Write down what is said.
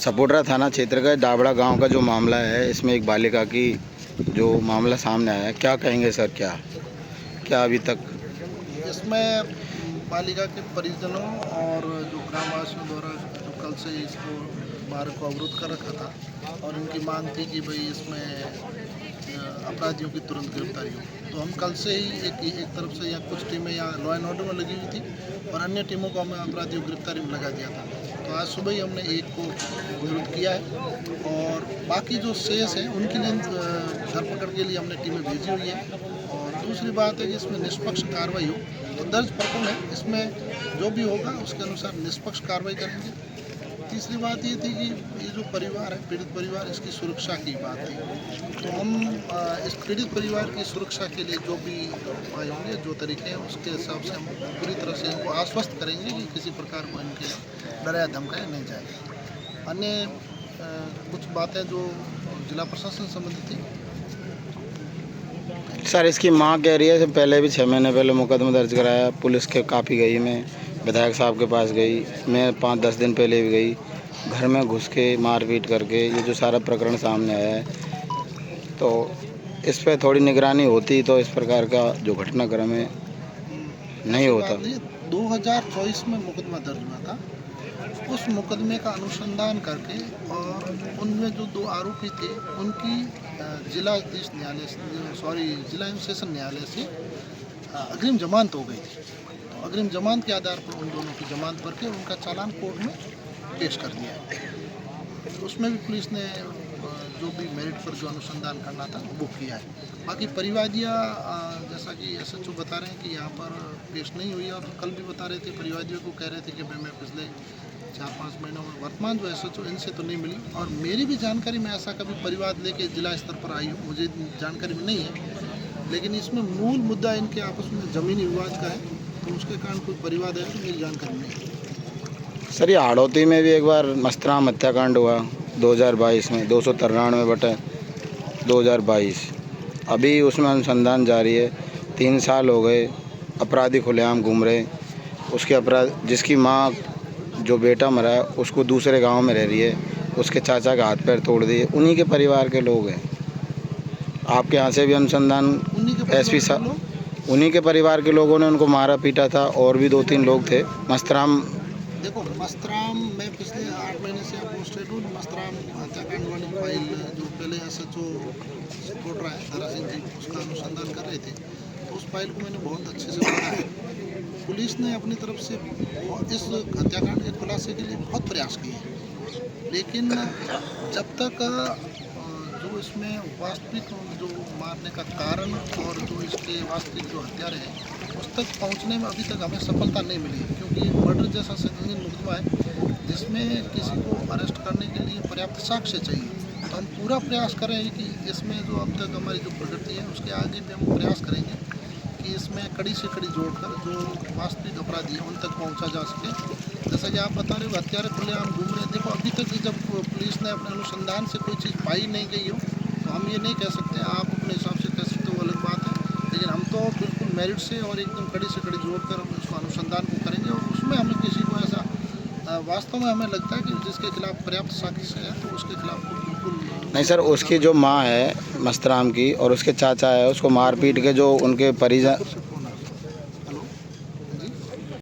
सपोटरा थाना क्षेत्र का डाबड़ा गांव का जो मामला है, इसमें एक बालिका की जो मामला सामने आया है, क्या कहेंगे सर? क्या अभी तक इसमें बालिका के परिजनों और जो ग्रामवासियों द्वारा जो कल से इसको मार्ग को अवरुद्ध कर रखा था और उनकी मांग थी कि भाई इसमें अपराधियों की तुरंत गिरफ्तारी हो, तो हम कल से ही एक तरफ से यहाँ कुछ टीमें यहाँ लॉ एंड ऑर्डर में लगी हुई थी और अन्य टीमों को हमने अपराधियों की गिरफ्तारी में लगा दिया था। तो आज सुबह ही हमने एक को विरोध किया है और बाकी जो शेष है उनके लिए धरपकड़ के लिए हमने टीमें भेजी हुई है। और दूसरी बात है कि इसमें निष्पक्ष कार्रवाई हो, तो दर्ज प्रकरण है, इसमें जो भी होगा उसके अनुसार निष्पक्ष कार्रवाई करेंगे। तीसरी बात ये थी कि ये जो परिवार है, पीड़ित परिवार, इसकी सुरक्षा की बात थी, तो हम इस पीड़ित परिवार की सुरक्षा के लिए जो भी उपाय होंगे, जो तरीके हैं, उसके हिसाब से हम पूरी तरह से इनको आश्वस्त करेंगे कि किसी प्रकार को इनके डराया धमकाया नहीं जाएगा। अन्य कुछ बातें जो जिला प्रशासन संबंधित थी। सर, इसकी मां कह रही है पहले भी 6 महीने पहले मुकदमा दर्ज कराया, पुलिस के काफ़ी गई, मैं विधायक साहब के पास गई, मैं 5-10 दिन पहले भी गई, घर में घुस के मारपीट करके ये जो सारा प्रकरण सामने आया है, तो इस पर थोड़ी निगरानी होती तो इस प्रकार का जो घटनाक्रम है नहीं होता। 2024 में मुकदमा दर्ज हुआ था, उस मुकदमे का अनुसंधान करके और उनमें जो 2 आरोपी थे उनकी जिला एवं सेशन न्यायालय से अग्रिम जमानत हो गई थी। तो अग्रिम जमानत के आधार पर उन दोनों की जमानत करके उनका चालान कोर्ट में पेश कर दिया है। तो उसमें भी पुलिस ने जो भी मेरिट पर जो अनुसंधान करना था वो किया है। बाकी परिवादियाँ जैसा कि SHO बता रहे हैं कि यहाँ पर पेश नहीं हुई, और कल भी बता रहे थे, परिवादियों को कह रहे थे कि मैं पिछले 4-5 महीनों में वर्तमान जो SHO इनसे तो नहीं मिली, और मेरी भी जानकारी में ऐसा कभी परिवाद लेके जिला स्तर पर आई हूँ, मुझे जानकारी में नहीं है। लेकिन इसमें मूल मुद्दा इनके आपस में ज़मीनी विवाद का है, तो उसके कारण कोई परिवाद है तो मेरी जानकारी नहीं है। सर, ये हाड़ौती में भी एक बार मस्तराम हत्याकांड हुआ 2022 में, 222/2022। अभी उसमें अनुसंधान जारी है, 3 साल हो गए, अपराधी खुलेआम घूम रहे। उसके जिसकी माँ, जो बेटा मरा है, उसको दूसरे गांव में रह रही है, उसके चाचा का हाथ पैर तोड़ दिए, उन्हीं के परिवार के लोग हैं। आपके यहाँ से भी अनुसंधान SP साहब, उन्हीं के परिवार के लोगों ने उनको मारा पीटा था, और भी 2-3 लोग थे। मस्तराम, देखो, मस्तराम में पिछले 8 महीने से पोस्टेड हूँ। मस्तराम हत्याकांड वाली फाइल जो पहले SHO सपोर्ट रहा है धरा सिंह जी, उसका अनुसंधान कर रहे थे, तो उस फाइल को मैंने बहुत अच्छे से पढ़ा है। पुलिस ने अपनी तरफ से इस हत्याकांड के खुलासे के लिए बहुत प्रयास किए हैं, लेकिन जब तक जो इसमें वास्तविक जो मारने का कारण और जो इसके वास्तविक जो हत्यारे हैं उस तक पहुंचने में अभी तक हमें सफलता नहीं मिली, क्योंकि मर्डर जैसा संगीन मुकदमा है जिसमें किसी को अरेस्ट करने के लिए पर्याप्त साक्ष्य चाहिए। तो हम पूरा प्रयास कर रहे हैं कि इसमें जो अब तक हमारी जो प्रगति है उसके आगे भी हम प्रयास करेंगे कि इसमें कड़ी से कड़ी जोड़कर जो वास्तविक अपराधी है उन तक पहुँचा जा सके। जैसा कि आप बता रहे हो, हत्यारे खुलेआम घूम रहे हैं। देखो, अभी तक जब पुलिस ने अपने अनुसंधान से कोई चीज़ पाई नहीं गई हो तो हम ये नहीं कह सकते, आप अपने हिसाब से कह सकते हो, अलग बात है, लेकिन हम तो बिल्कुल मेरिट से और एकदम कड़ी से कड़ी जोड़कर हम उसको अनुसंधान को करेंगे, और उसमें हमें किसी को ऐसा वास्तव में हमें लगता है कि जिसके खिलाफ पर्याप्त साक्ष्य है तो उसके खिलाफ बिल्कुल नहीं सर, उसकी जो माँ है मस्तराम की और उसके चाचा है, उसको मारपीट के जो उनके परिजन